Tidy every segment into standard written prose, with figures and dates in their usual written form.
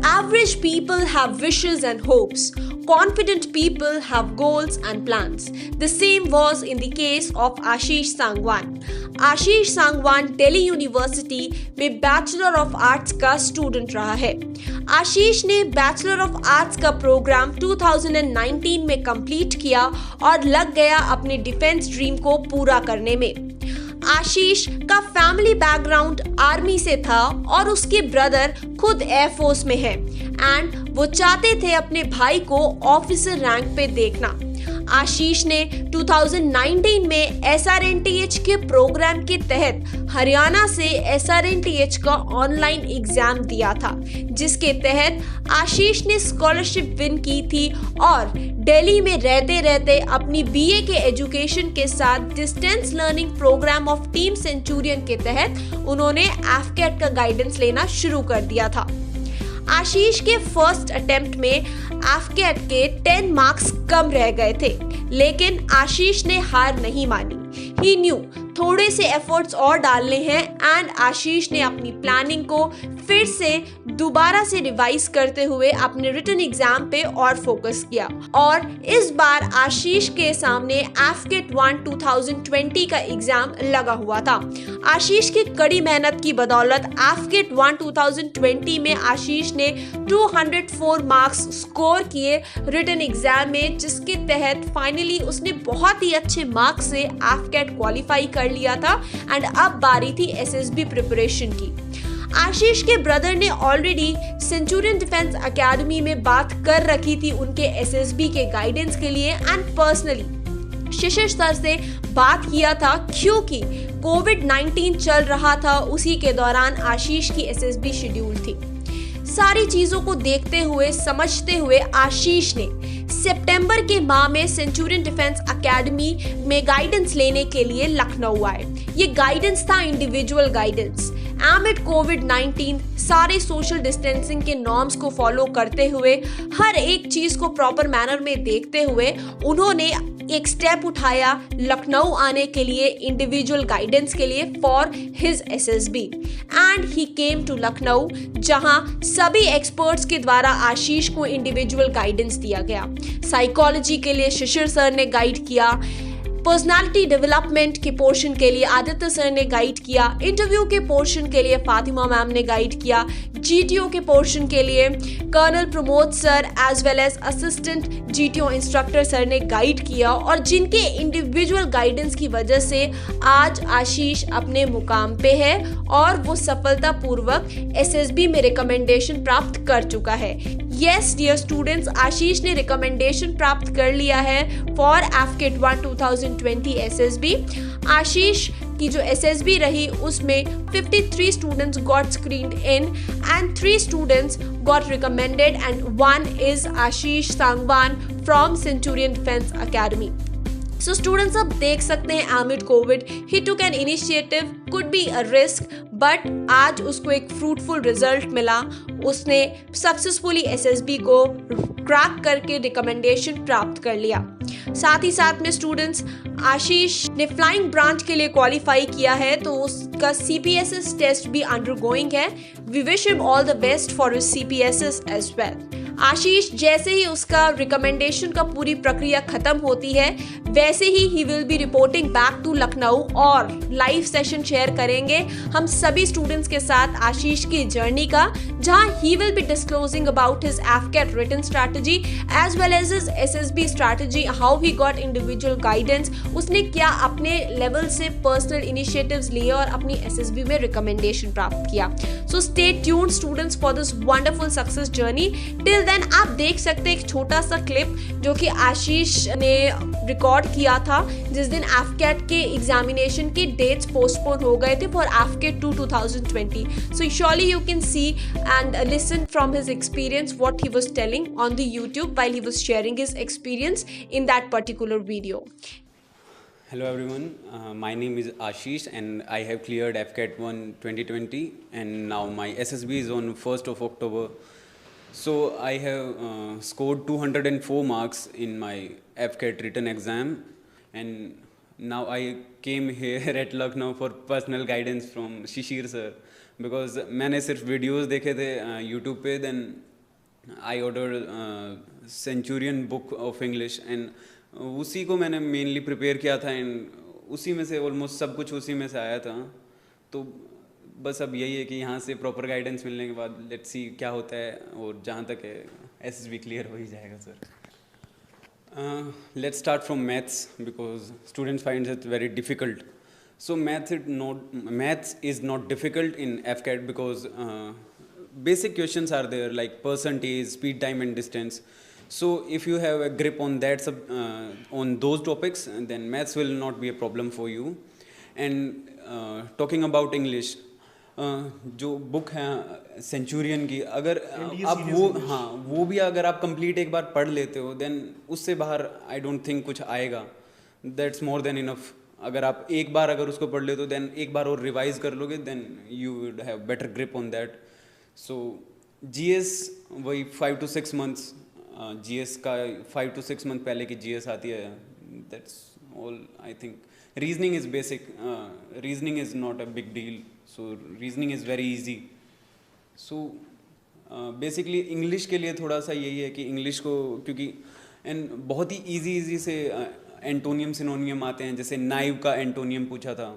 Average people have wishes and hopes. Confident people have goals and plans. The same was in the case of Ashish Sangwan. Ashish Sangwan Delhi university में bachelor of arts का student रहा है। आशीष ने bachelor of arts का programme 2019 में complete किया और लग गया अपने डिफेंस ड्रीम को पूरा करने में। आशीष का फैमिली बैकग्राउंड आर्मी से था और उसके ब्रदर खुद एयरफोर्स में है एंड वो चाहते थे अपने भाई को ऑफिसर रैंक पे देखना। आशीष ने 2019 में SRNTH के प्रोग्राम के तहत हरियाणा से SRNTH का ऑनलाइन एग्जाम दिया था, जिसके तहत आशीष ने स्कॉलरशिप विन की थी और दिल्ली में रहते रहते अपनी BA के एजुकेशन के साथ distance learning program of team Centurion के तहत उन्होंने AFCAT का गाइडेंस लेना शुरू कर दिया था। आशीष के फर्स्ट अटेम्प्ट में AFCAT के 10 मार्क्स कम रह गए थे, लेकिन आशीष ने हार नहीं मानी। ही न्यू थोड़े से एफर्ट्स और डालने हैं एंड आशीष ने अपनी प्लानिंग को फिर से दोबारा से रिवाइज करते हुए अपने रिटन एग्जाम पे और फोकस किया और इस बार आशीष के सामने AFCAT 1 2020 का एग्जाम लगा हुआ था। आशीष की कड़ी मेहनत की बदौलत AFCAT 1 2020 में आशीष ने 204 मार्क्स स्कोर किए रिटन एग्जाम में, जिसके तहत फाइनली उसने बहुत ही अच्छे मार्क्स से AFCAT क्वालिफाई कर लिया था एंड अब बारी थी SSB प्रिपरेशन की। आशीष के ब्रदर ने ऑलरेडी सेंचुरियन डिफेंस एकेडमी में बात कर रखी थी उनके SSB के गाइडेंस के लिए एंड पर्सनली शिशिर सर से बात किया था, क्योंकि कोविड-19 चल रहा था, उसी के दौरान आशीष की SSB शेड्यूल थी। सारी चीजों को देखते हुए समझते हुए आशीष ने सितंबर के माह में सेंचुरियन डिफेंस एकेडमी में गाइडेंस लेने के लिए लखनऊ आए। ये गाइडेंस था इंडिविजुअल गाइडेंस। एमिड कोविड-19 सारे सोशल डिस्टेंसिंग के नॉर्म्स को फॉलो करते हुए हर एक चीज को प्रॉपर मैनर में देखते हुए उन्होंने एक स्टेप उठाया लखनऊ आने के लिए इंडिविजुअल गाइडेंस के लिए for his SSB and he came to Lucknow, जहां सभी एक्सपर्ट्स के द्वारा आशीष को इंडिविजुअल गाइडेंस दिया गया। साइकोलॉजी के लिए शिशिर सर ने गाइड किया, पर्सनालिटी डेवलपमेंट के पोर्शन के लिए आदित्य सर ने गाइड किया, इंटरव्यू के पोर्शन के लिए फातिमा मैम ने गाइड किया, GTO के पोर्शन के लिए colonel Pramod sir as well as assistant GTO instructor sir ने गाइड किया और जिनके इंडिविजुअल गाइडेंस की वजह से आज आशीष अपने मुकाम पे है और वो सफलतापूर्वक SSB में रिकमेंडेशन प्राप्त कर चुका है। यस डियर स्टूडेंट्स, आशीष ने रिकमेंडेशन प्राप्त कर लिया है फॉर AFCAT 1 2020 SSB। आशीष की जो SSB रही उसमें 53 students got screened in and 3 students got recommended and 1 is Ashish Sangwan from Centurion defence academy. So students अब देख सकते हैं amid Covid he took an initiative, could be a risk, but आज उसको एक फ्रूटफुल रिजल्ट मिला। उसने सक्सेसफुली SSB को क्रैक करके रिकमेंडेशन प्राप्त कर लिया। साथ ही साथ में स्टूडेंट्स आशीष ने फ्लाइंग ब्रांच के लिए क्वालिफाई किया है, तो उसका CPSS टेस्ट भी अंडरगोइंग है। We wish him all the best for his CPSS as well. Ashish जैसे ही उसका रिकमेंडेशन का पूरी प्रक्रिया खत्म होती है वैसे ही will be reporting back to Lucknow और लाइव सेशन शेयर करेंगे हम सभी स्टूडेंट्स के साथ आशीष की जर्नी का, जहां he will be disclosing about his AFCAT written strategy as well as his SSB strategy, how he got individual guidance, उसने क्या अपने लेवल से पर्सनल इनिशिएटिव्स लिए और अपनी SSB में रिकमेंडेशन प्राप्त किया। So stay tuned students for this wonderful success journey. Till then आप देख सकते हैं एक छोटा सा क्लिप जो कि आशीष ने रिकॉर्ड किया था जिस दिन AFCAT के एग्जामिनेशन की डेट्स पोस्टपोन हो गए थे for AFCAT 2 2020. So surely you can see and listen from his experience what he was telling on the YouTube while he was sharing his experience in that particular video. Hello everyone, my name is Ashish and I have cleared AFCAT 1 2020 and now my SSB is on 1st of October. So I have scored 204 marks in my AFCAT written exam and now I came here at Lucknow for personal guidance from Shishir sir because मैंने सिर्फ videos देखे थे YouTube पे, then I order Centurion book of English and उसी को मैंने mainly prepare किया था एंड उसी में से ऑलमोस्ट सब कुछ उसी में से आया था। तो बस अब यही है कि यहाँ से प्रॉपर गाइडेंस मिलने के बाद लेट्स सी क्या होता है, और जहाँ तक है एसएसबी क्लियर हो ही जाएगा sir. Let's start from maths because students find it very difficult. So maths is not difficult in FCAT because basic questions are there like percentage, speed, time, and distance. So if you have a grip on that on those topics, then maths will not be a problem for you. And talking about English, जो book है Centurion की, अगर आप वो भी अगर आप complete एक बार पढ़ लेते हो देन उससे बाहर आई डोंट थिंक कुछ आएगा। That's more than enough. अगर आप एक बार अगर उसको पढ़ लेते हो देन एक बार और रिवाइज कर लोगे then you would have better grip on that. So GS वही 5 to 6 months, जीएस का 5 to 6 month पहले की जीएस आती है। That's all I think. Reasoning is basic, reasoning is not a big deal, so reasoning is very easy. So basically English के लिए थोड़ा सा यही है कि इंग्लिश को, क्योंकि एंड बहुत ही इजी से एंटोनियम सिनोनियम आते हैं, जैसे नाइव का एंटोनियम पूछा था,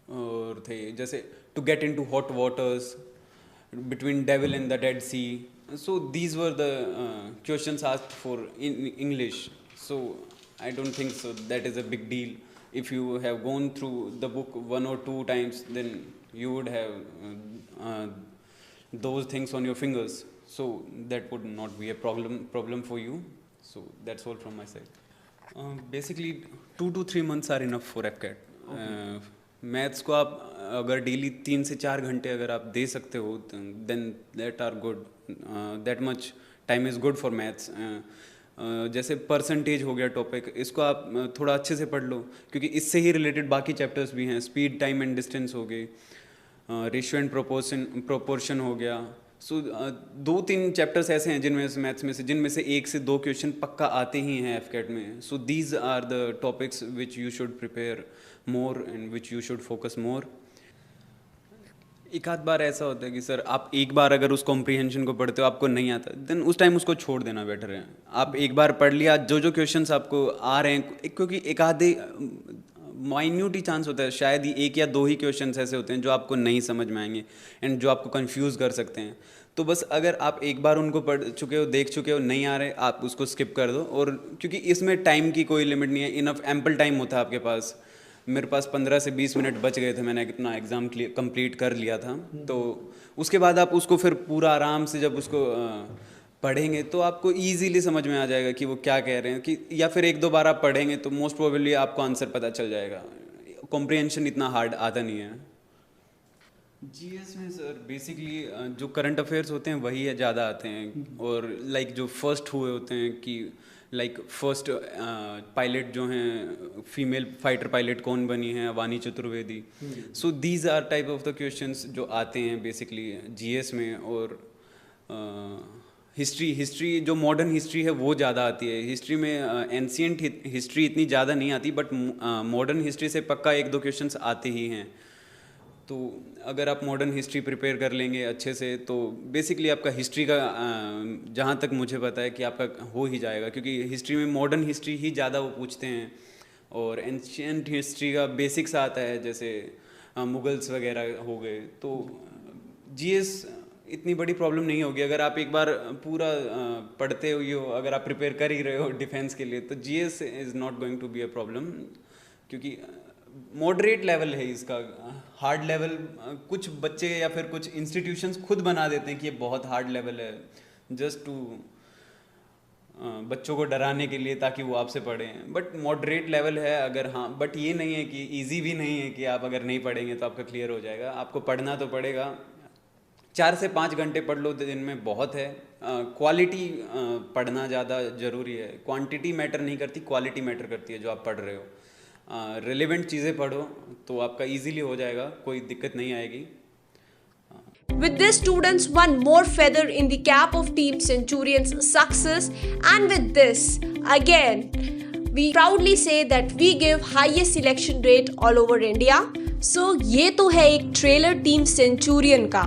और थे जैसे to get into hot waters, between devil and the dead sea. So these were the questions asked for in English. So I don't think so that is a big deal. If you have gone through the book 1 or 2 times, then you would have those things on your fingers. So that would not be a problem for you. So that's all from my side. Basically 2 to 3 months are enough for FCAT. Maths को आप अगर daily 3 से 4 घंटे अगर आप दे सकते हो then that are good. That much time is good for maths. जैसे परसेंटेज हो गया टॉपिक, इसको आप थोड़ा अच्छे से पढ़ लो क्योंकि इससे ही रिलेटेड बाकी चैप्टर्स भी हैं। स्पीड, टाइम एंड डिस्टेंस हो गए, रेशियो एंड प्रोपोर्शन हो गया। सो 2-3 चैप्टर्स ऐसे हैं जिनमें से मैथ्स में से जिनमें से 1 से 2 क्वेश्चन पक्का आते ही हैं FCAT में। So these are the topics which you should prepare more and which you should focus more. एक आध बार ऐसा होता है कि सर आप एक बार अगर उस कॉम्प्रीहेंशन को पढ़ते हो आपको नहीं आता, देन उस टाइम उसको छोड़ देना बेटर है। आप एक बार पढ़ लिया, जो क्वेश्चंस आपको आ रहे हैं, क्योंकि एक आधे माइन्यूट ही चांस होता है, शायद ही 1 या 2 ही क्वेश्चंस ऐसे होते हैं जो आपको नहीं समझ में आएंगे एंड जो आपको कंफ्यूज कर सकते हैं। तो बस अगर आप एक बार उनको पढ़ चुके हो, देख चुके हो, नहीं आ रहे, आप उसको स्किप कर दो। और क्योंकि इसमें टाइम की कोई लिमिट नहीं है, इनफ एम्पल टाइम होता है आपके पास। मेरे पास 15 से 20 मिनट बच गए थे, मैंने इतना एग्ज़ाम कंप्लीट कर लिया था। तो उसके बाद आप उसको फिर पूरा आराम से जब उसको पढ़ेंगे तो आपको इजीली समझ में आ जाएगा कि वो क्या कह रहे हैं, कि या फिर 1-2 बार आप पढ़ेंगे तो मोस्ट प्रोबेबली आपको आंसर पता चल जाएगा। कॉम्प्रिहेंशन इतना हार्ड आता नहीं है। जीएस में सर बेसिकली जो करंट अफेयर्स होते हैं वही ज़्यादा आते हैं, और लाइक जो फर्स्ट हुए होते हैं कि लाइक फर्स्ट पायलट जो हैं, फीमेल फाइटर पायलट कौन बनी है, Vani Chaturvedi. So these are type of the questions जो आते हैं बेसिकली जीएस में। और हिस्ट्री जो मॉडर्न हिस्ट्री है वो ज़्यादा आती है। हिस्ट्री में एंशिएंट हिस्ट्री इतनी ज़्यादा नहीं आती, बट मॉडर्न हिस्ट्री से पक्का 1-2 क्वेश्चंस आते ही हैं। तो अगर आप मॉडर्न हिस्ट्री प्रिपेयर कर लेंगे अच्छे से तो बेसिकली आपका हिस्ट्री का जहाँ तक मुझे पता है कि आपका हो ही जाएगा, क्योंकि हिस्ट्री में मॉडर्न हिस्ट्री ही ज़्यादा वो पूछते हैं। और एंशिएंट हिस्ट्री का बेसिक्स आता है, जैसे मुगल्स वगैरह हो गए। तो जीएस इतनी बड़ी प्रॉब्लम नहीं होगी अगर आप एक बार पूरा पढ़ते हो, अगर आप प्रिपेयर कर ही रहे हो डिफेंस के लिए, तो GS is not going to be a problem. क्योंकि मॉडरेट लेवल है इसका। हार्ड लेवल कुछ बच्चे या फिर कुछ इंस्टीट्यूशंस खुद बना देते हैं कि ये बहुत हार्ड लेवल है, जस्ट टू बच्चों को डराने के लिए, ताकि वो आपसे पढ़ें। बट मॉडरेट लेवल है अगर, हाँ, बट ये नहीं है कि इजी भी नहीं है कि आप अगर नहीं पढ़ेंगे तो आपका क्लियर हो जाएगा। आपको पढ़ना तो पड़ेगा। 4 से 5 घंटे पढ़ लो दिन में बहुत है। क्वालिटी पढ़ना ज़्यादा ज़रूरी है। क्वांटिटी मैटर नहीं करती, क्वालिटी मैटर करती है जो आप पढ़ रहे हो। रिलेवेंट चीज़ें पढ़ो तो आपका इजीली हो जाएगा, कोई दिक्कत नहीं आएगी। With this, students won more feather in the cap of Team Centurion's success, and with this, again, we proudly say that we give highest selection rate all over India. सो ये तो है एक ट्रेलर टीम सेंचुरियन का।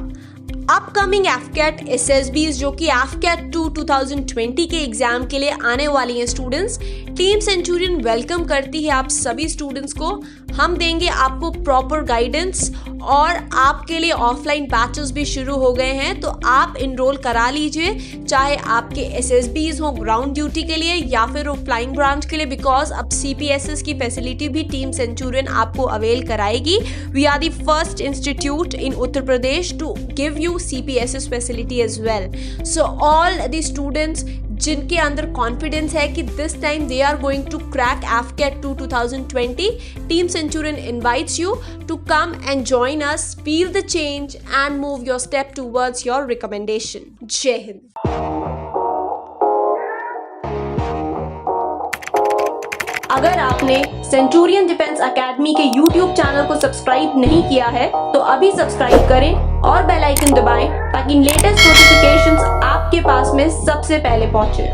Upcoming एफकेट एसएसबीज जो कि एफकेट 2 2020 के exam के लिए आने वाली हैं स्टूडेंट्स, टीम सेंचुरियन वेलकम करती है आप सभी स्टूडेंट्स को। हम देंगे आपको प्रॉपर गाइडेंस और आपके लिए ऑफलाइन बैचेस भी शुरू हो गए हैं, तो आप इनरोल करा लीजिए, चाहे आपके एसएसबीज हो ग्राउंड ड्यूटी के लिए या फिर वो फ्लाइंग ब्रांच के लिए, बिकॉज अब सीपीएसएस की फैसिलिटी भी टीम सेंचुरियन आपको अवेल कराएगी। We are the first institute in Uttar Pradesh to give you CPSS facility as well. So all the students जिनके अंदर कॉन्फिडेंस है कि this time they are going to crack AFCAT 2 2020, team centurion invites you to come and join us, feel the change and move your step towards your recommendation. जय हिंद। अगर आपने centurion defence academy के YouTube channel को subscribe नहीं किया है तो अभी सब्सक्राइब करें और बेल आइकन दबाएं ताकि लेटेस्ट नोटिफिकेशंस आपके पास में सबसे पहले पहुंचे।